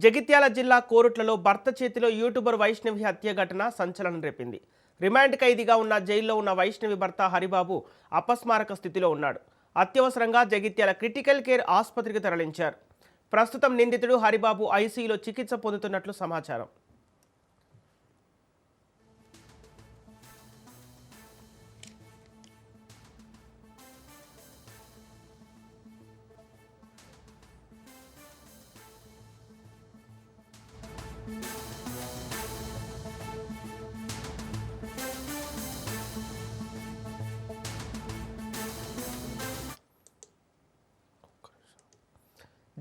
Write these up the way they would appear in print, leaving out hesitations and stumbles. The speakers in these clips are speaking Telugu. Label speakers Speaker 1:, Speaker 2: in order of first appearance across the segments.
Speaker 1: జగిత్యాల జిల్లా కోరుట్లలో భర్త చేతిలో యూట్యూబర్ వైష్ణవి హత్య ఘటన సంచలనం రేపింది. రిమాండ్ ఖైదీగా ఉన్న జైల్లో ఉన్న వైష్ణవి భర్త హరిబాబు అపస్మారక స్థితిలో ఉన్నాడు. అత్యవసరంగా జగిత్యాల క్రిటికల్ కేర్ ఆసుపత్రికి తరలించారు. ప్రస్తుతం నిందితుడు హరిబాబు ఐసీయూలో చికిత్స పొందుతున్నట్లు సమాచారం.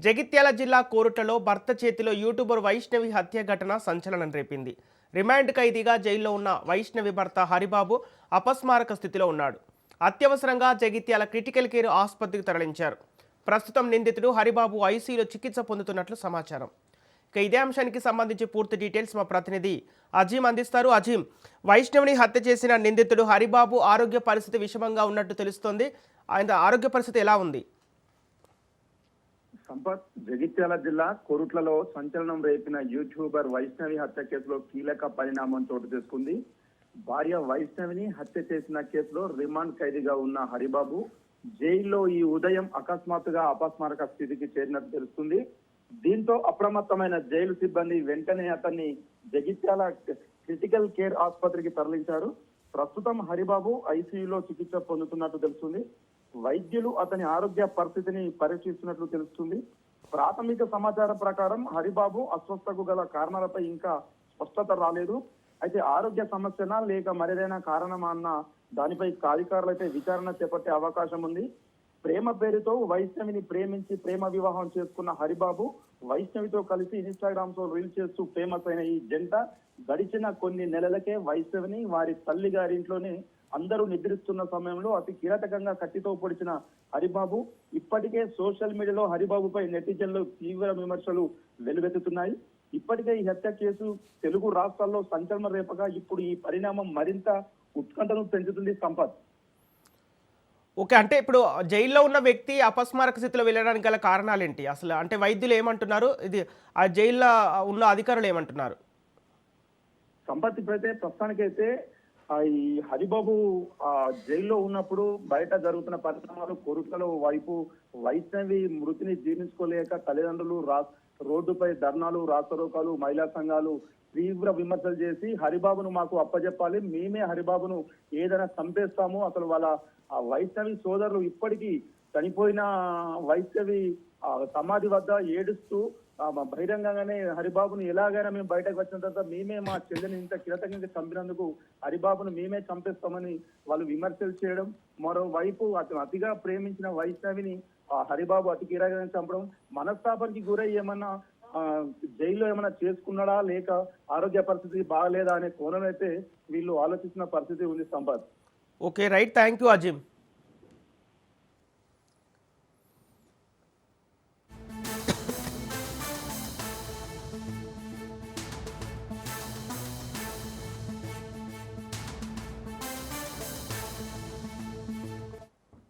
Speaker 1: జగిత్యాల జిల్లా కోరుట్లలో భర్త చేతిలో యూట్యూబర్ వైష్ణవి హత్య ఘటన సంచలనం రేపింది. రిమాండ్ ఖైదీగా జైల్లో ఉన్న వైష్ణవి భర్త హరిబాబు అపస్మారక స్థితిలో ఉన్నాడు. అత్యవసరంగా జగిత్యాల క్రిటికల్ కేర్ ఆసుపత్రికి తరలించారు. ప్రస్తుతం నిందితుడు హరిబాబు ఐసీయూలో చికిత్స పొందుతున్నట్లు సమాచారం. ఇక ఇదే అంశానికి సంబంధించి పూర్తి డీటెయిల్స్ మా ప్రతినిధి అజీం అందిస్తారు. అజీం, వైష్ణవిని హత్య చేసిన నిందితుడు హరిబాబు ఆరోగ్య పరిస్థితి విషమంగా ఉన్నట్టు తెలుస్తోంది. ఆయన ఆరోగ్య పరిస్థితి ఎలా ఉంది?
Speaker 2: సంపత్, జగిత్యాల జిల్లా కోరుట్లలో సంచలనం రేపిన యూట్యూబర్ వైష్ణవి హత్య కేసులో కీలక పరిణామం చోటు చేసుకుంది. భార్య వైష్ణవిని హత్య చేసిన కేసులో రిమాండ్ ఖైదీగా ఉన్న హరిబాబు జైల్లో ఈ ఉదయం అకస్మాత్తుగా అపస్మారక స్థితికి చేరినట్టు తెలుస్తుంది. దీంతో అప్రమత్తమైన జైలు సిబ్బంది వెంటనే అతన్ని జగిత్యాల క్రిటికల్ కేర్ ఆసుపత్రికి తరలించారు. ప్రస్తుతం హరిబాబు ఐసీయూలో చికిత్స పొందుతున్నట్టు తెలుస్తుంది. వైద్యులు అతని ఆరోగ్య పరిస్థితిని పరీక్షిస్తున్నట్లు తెలుస్తుంది. ప్రాథమిక సమాచారం ప్రకారం హరిబాబు అస్వస్థకు గల కారణాలపై ఇంకా స్పష్టత రాలేదు. అయితే ఆరోగ్య సమస్యనా లేక మరేదైనా కారణమా అన్న దానిపై అధికారులు అయితే విచారణ చేపట్టే అవకాశం ఉంది. ప్రేమ పేరుతో వైష్ణవిని ప్రేమించి ప్రేమ వివాహం చేసుకున్న హరిబాబు వైష్ణవితో కలిసి ఇన్స్టాగ్రామ్ లో రీల్ చేస్తూ ఫేమస్ అయిన ఈ జంట గడిచిన కొన్ని నెలలకే వైష్ణవిని వారి తల్లి గారింట్లోనే అందరూ నిద్రిస్తున్న సమయంలో అతి కీలకంగా కత్తితో పొడిచిన హరిబాబు ఇప్పటికే సోషల్ మీడియాలో హరిబాబుపై నెటిజన్లు తీవ్ర విమర్శలు వెలువెత్తుతున్నాయి. ఇప్పటికే ఈ హత్య కేసు తెలుగు రాష్ట్రాల్లో సంచలనం రేపగా ఇప్పుడు ఈ పరిణామం మరింత ఉత్కంఠను పెంచుతుంది. సంపత్,
Speaker 1: ఓకే, అంటే ఇప్పుడు జైల్లో ఉన్న వ్యక్తి అపస్మారక స్థితిలో వెళ్ళడానికి గల కారణాలు ఏంటి అసలు? అంటే వైద్యులు ఏమంటున్నారు, ఇది ఆ జైల్లో ఉన్న అధికారులు ఏమంటున్నారు?
Speaker 2: సంపత్, ఇప్పుడైతే ప్రస్తుతానికైతే ఈ హరిబాబు జైల్లో ఉన్నప్పుడు బయట జరుగుతున్న పరిణామాలు కోరుట్లలో వైపు వైష్ణవి మృతిని జీర్ణించుకోలేక తల్లిదండ్రులు రోడ్డుపై ధర్నాలు, రాస్తారోకాలు, మహిళా సంఘాలు తీవ్ర విమర్శలు చేసి హరిబాబును మాకు అప్పచెప్పాలి, మేమే హరిబాబును ఏదైనా చంపేస్తాము. అసలు వాళ్ళ వైష్ణవి సోదరులు ఇప్పటికీ చనిపోయిన వైష్ణవి సమాధి వద్ద ఏడుస్తూ బహిరంగంగానే హరిబాబును ఎలాగైనా మేము బయటకు వచ్చిన తర్వాత మేమే మా చెల్లెని ఇంత కిరతకంగా చంపినందుకు హరిబాబును మేమే చంపేస్తామని వాళ్ళు విమర్శలు చేయడం, మరోవైపు అతను అతిగా ప్రేమించిన వైష్ణవిని హరిబాబు అతి కిరాగా చంపడం, మనస్తాపానికి గురై ఏమన్నా జైల్లో ఏమైనా చేసుకున్నాడా లేక ఆరోగ్య పరిస్థితి బాగలేదా అనే కోణం అయితే వీళ్ళు ఆలోచిస్తున్న పరిస్థితి ఉంది. Sampath,
Speaker 1: okay, right, thank you Azeem.